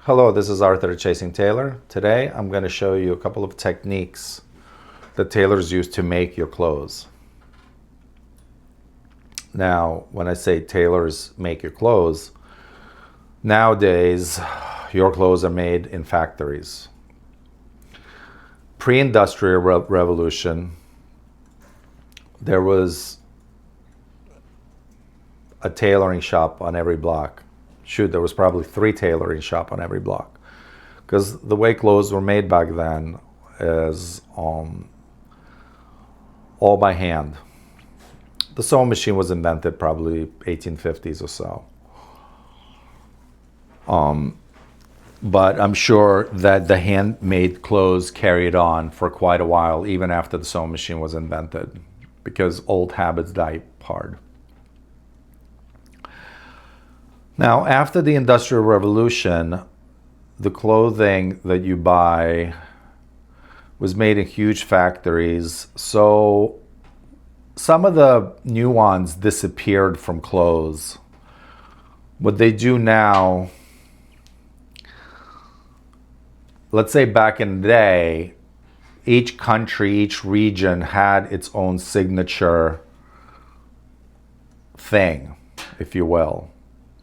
Hello, this is Arbit of Chasing Tailor. Today I'm going to show you a couple of techniques that tailors use to make your clothes. Now, when I say tailors make your clothes, nowadays your clothes are made in factories. Pre-industrial revolution, there was a tailoring shop on every block. Shoot, there was probably 3 tailoring shops on every block, because the way clothes were made back then is all by hand. The sewing machine was invented probably 1850s or so. But I'm sure that the handmade clothes carried on for quite a while, even after the sewing machine was invented, because old habits die hard. Now, after the Industrial Revolution, the clothing that you buy was made in huge factories, so some of the nuance disappeared from clothes. What they do now, let's say back in the day, each country, each region had its own signature thing, if you will.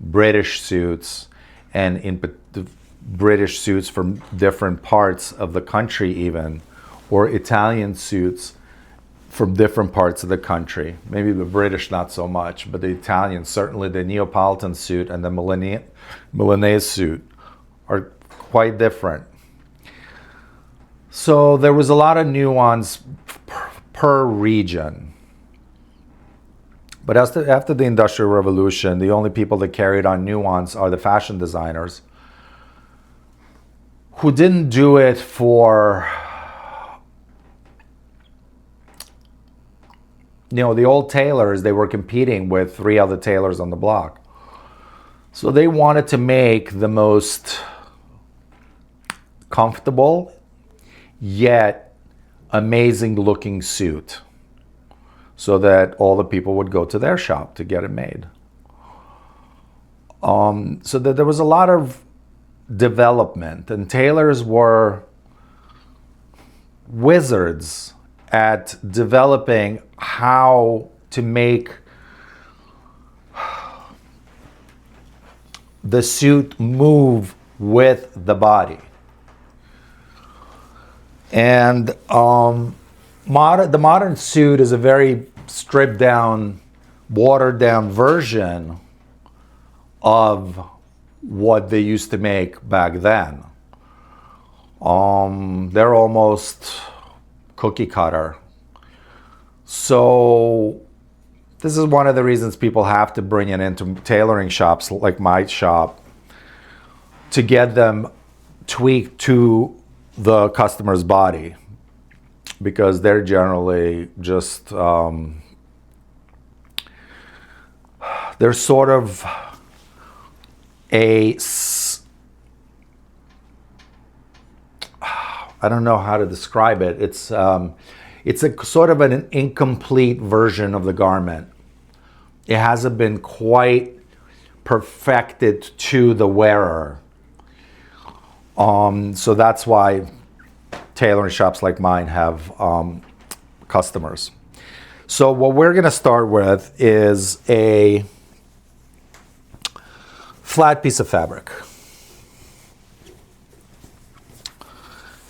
British suits, and in British suits from different parts of the country even, or Italian suits from different parts of the country. Maybe the British not so much, but the Italians, certainly the Neapolitan suit and the Milanese suit are quite different. So there was a lot of nuance per region. But after the Industrial Revolution, the only people that carried on nuance are the fashion designers, who didn't do it for, the old tailors. They were competing with 3 other tailors on the block. So they wanted to make the most comfortable yet amazing looking suit, so that all the people would go to their shop to get it made. So that there was a lot of development, and tailors were wizards at developing how to make the suit move with the body. And the modern suit is a very stripped down, watered down version of what they used to make back then. They're almost cookie cutter. So this is one of the reasons people have to bring it into tailoring shops like my shop to get them tweaked to the customer's body, because they're generally just they're sort of I don't know how to describe it. It's a sort of an incomplete version of the garment. It hasn't been quite perfected to the wearer. So that's why tailoring shops like mine have customers. So what we're going to start with is a flat piece of fabric.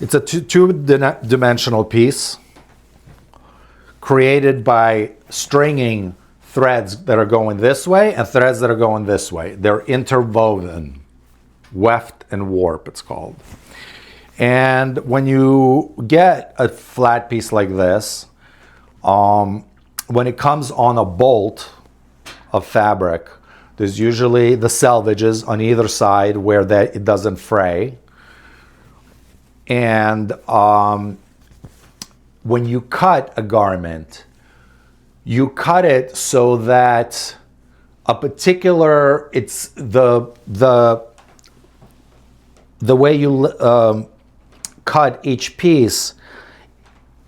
It's a two-dimensional piece created by stringing threads that are going this way and threads that are going this way. They're interwoven. Weft and warp, it's called. And when you get a flat piece like this, when it comes on a bolt of fabric, there's usually the selvages on either side where it doesn't fray. And when you cut a garment, you cut it so that a particular, it's the way you cut each piece,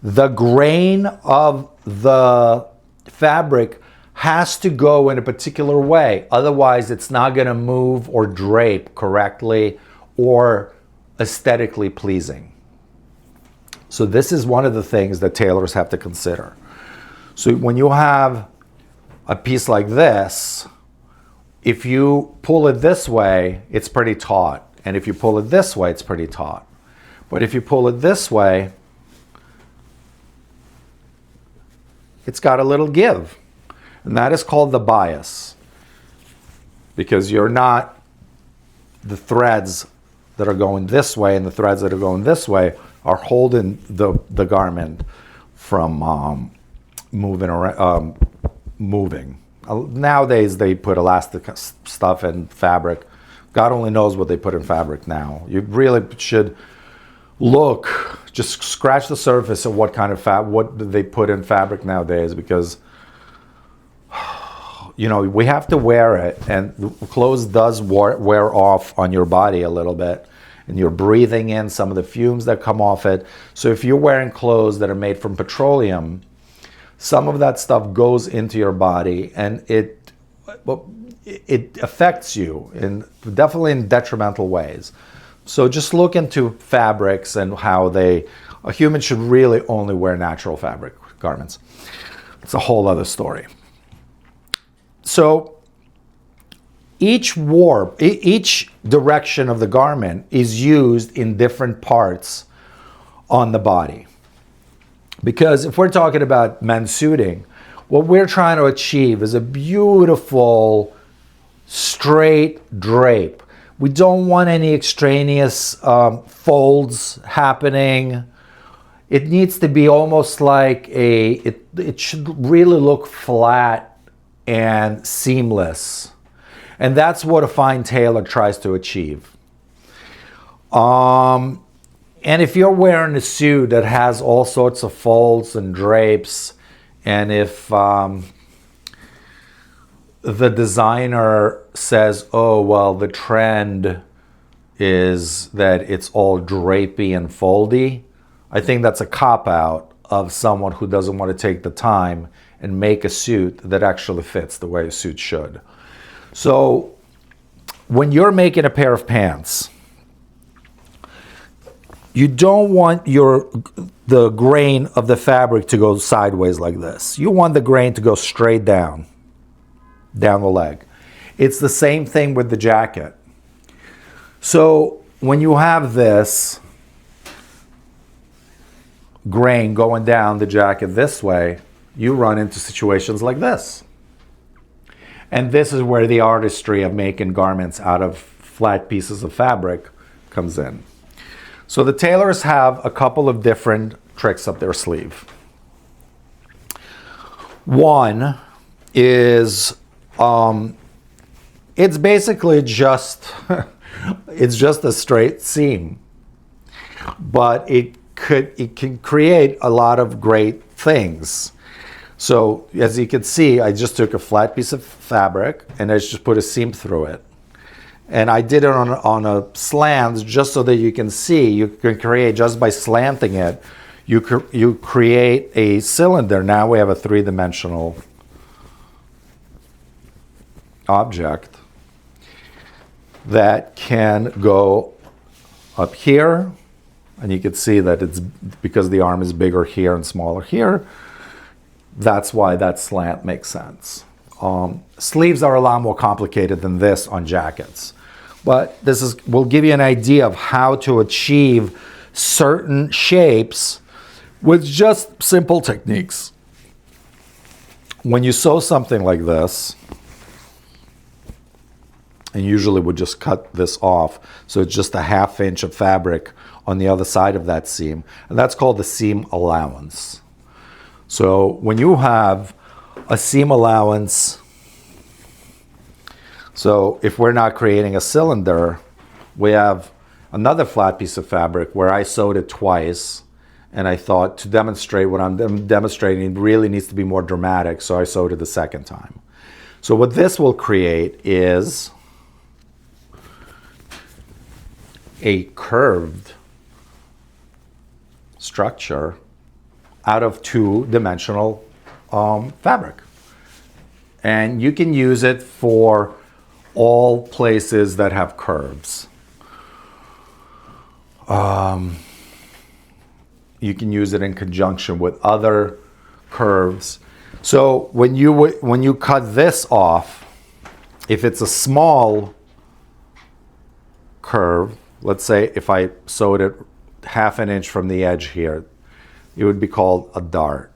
the grain of the fabric has to go in a particular way. Otherwise, it's not going to move or drape correctly, or aesthetically pleasing. So this is one of the things that tailors have to consider. So when you have a piece like this, if you pull it this way, it's pretty taut. And if you pull it this way, it's pretty taut. But if you pull it this way, it's got a little give. And that is called the bias. Because you're not, the threads that are going this way and the threads that are going this way are holding the garment from moving around. Nowadays they put elastic stuff in fabric. God only knows what they put in fabric now. You really should look, just scratch the surface of what kind of what they put in fabric nowadays, because you know, we have to wear it, and clothes does wear off on your body a little bit, and you're breathing in some of the fumes that come off it. So if you're wearing clothes that are made from petroleum, some of that stuff goes into your body, and it affects you definitely in detrimental ways. So just look into fabrics and how a human should really only wear natural fabric garments. It's a whole other story. So each direction of the garment is used in different parts on the body. Because if we're talking about men's suiting, what we're trying to achieve is a beautiful, straight drape. We don't want any extraneous folds happening. It needs to be almost like it should really look flat and seamless. And that's what a fine tailor tries to achieve. And if you're wearing a suit that has all sorts of folds and drapes, and if the designer says, oh, well, the trend is that it's all drapey and foldy, I think that's a cop-out of someone who doesn't want to take the time and make a suit that actually fits the way a suit should. So when you're making a pair of pants, you don't want the grain of the fabric to go sideways like this. You want the grain to go straight down the leg. It's the same thing with the jacket. So when you have this grain going down the jacket this way, you run into situations like this. And this is where the artistry of making garments out of flat pieces of fabric comes in. So the tailors have a couple of different tricks up their sleeve. One is, it's basically just, it's just a straight seam, but it can create a lot of great things. So as you can see, I just took a flat piece of fabric and I just put a seam through it. And I did it on a slant just so that you can see, you can create, just by slanting it, you create a cylinder. Now we have a three-dimensional object that can go up here, and you can see that it's because the arm is bigger here and smaller here. That's why that slant makes sense. Sleeves are a lot more complicated than this on jackets, but will give you an idea of how to achieve certain shapes with just simple techniques. When you sew something like this, and usually would just cut this off, so it's just a 1/2 inch of fabric on the other side of that seam, and that's called the seam allowance. So when you have a seam allowance, so if we're not creating a cylinder, we have another flat piece of fabric where I sewed it twice, and I thought to demonstrate what I'm demonstrating really needs to be more dramatic, so I sewed it the second time. So what this will create is a curved structure out of two-dimensional fabric. And you can use it for all places that have curves. You can use it in conjunction with other curves. So when you cut this off, if it's a small curve, let's say if I sewed it half an inch from the edge here, it would be called a dart.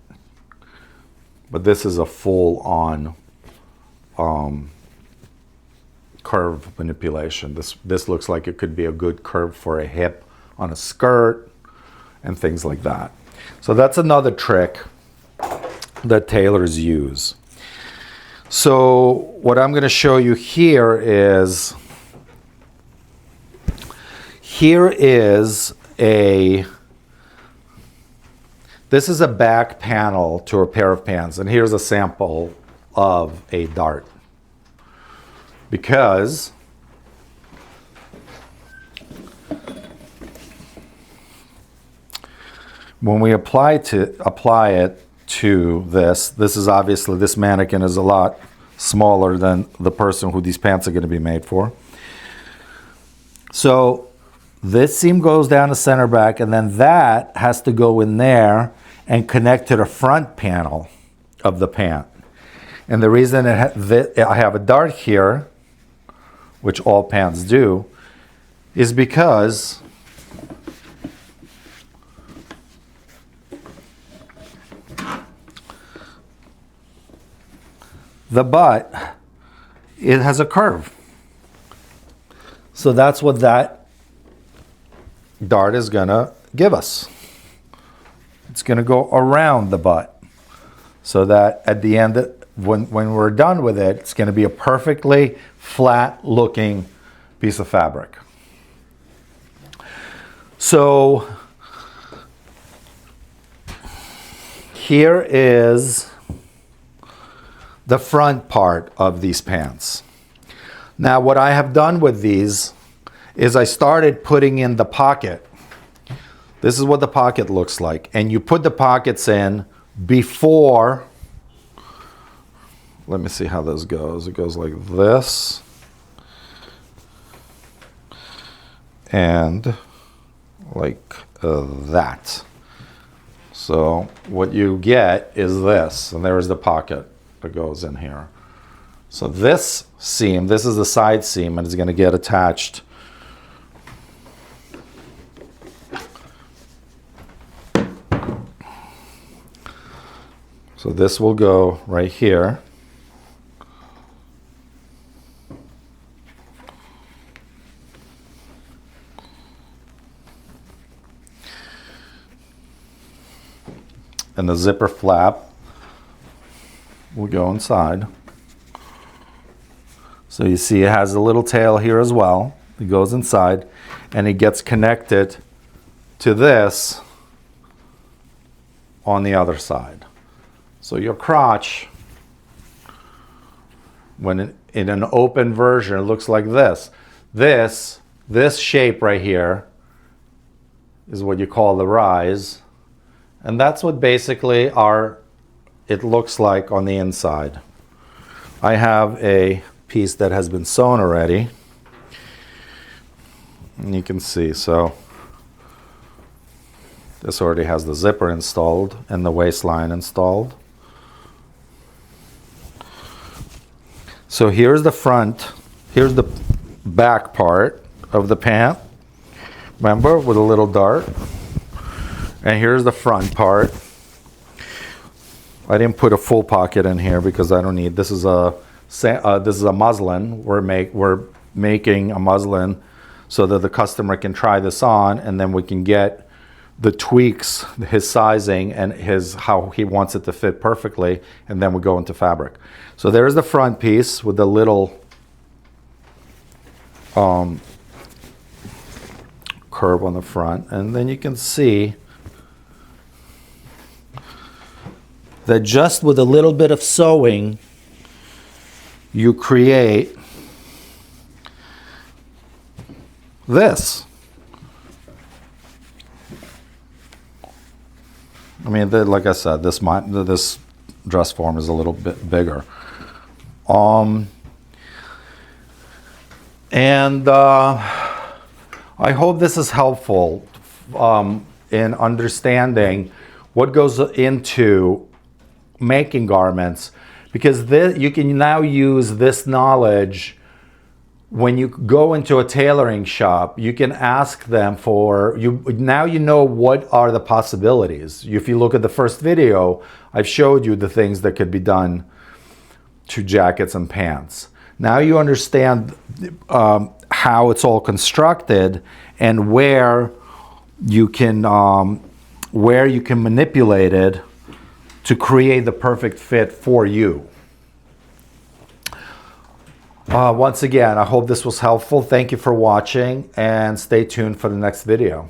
But this is a full-on curve manipulation. This looks like it could be a good curve for a hip on a skirt and things like that. So that's another trick that tailors use. So what I'm going to show you here is this is a back panel to a pair of pants, and here's a sample of a dart. Because when we apply it to this is obviously, this mannequin is a lot smaller than the person who these pants are going to be made for. So this seam goes down the center back, and then that has to go in there and connect to the front panel of the pant. And the reason I have a dart here, which all pants do, is because the butt, it has a curve. So that's what that dart is gonna give us. It's gonna go around the butt, so that at the end, when we're done with it, it's gonna be a perfectly flat looking piece of fabric. So here is the front part of these pants. Now what I have done with these is I started putting in the pocket. This is what the pocket looks like. And you put the pockets in before, let me see how this goes. It goes like this. And like that. So what you get is this, and there is the pocket that goes in here. So this seam, this is the side seam, and it's going to get attached so this will go right here. And the zipper flap will go inside. So you see it has a little tail here as well. It goes inside and it gets connected to this on the other side. So your crotch, when in an open version, it looks like this. This shape right here is what you call the rise. And that's what basically it looks like on the inside. I have a piece that has been sewn already. And you can see, so this already has the zipper installed and the waistline installed. So here's the front, here's the back part of the pant, remember, with a little dart. And here's the front part. I didn't put a full pocket in here because I don't need, this is a muslin. We're making a muslin so that the customer can try this on, and then we can get the tweaks, his sizing and how he wants it to fit perfectly, and then we go into fabric. So there's the front piece with the little curve on the front, and then you can see that just with a little bit of sewing, you create this. I mean, like I said, this dress form is a little bit bigger. And I hope this is helpful in understanding what goes into making garments, because you can now use this knowledge when you go into a tailoring shop. You can ask them now you know what are the possibilities. If you look at the first video, I've showed you the things that could be done to jackets and pants. Now you understand how it's all constructed and where you can manipulate it to create the perfect fit for you. Once again, I hope this was helpful. Thank you for watching, and stay tuned for the next video.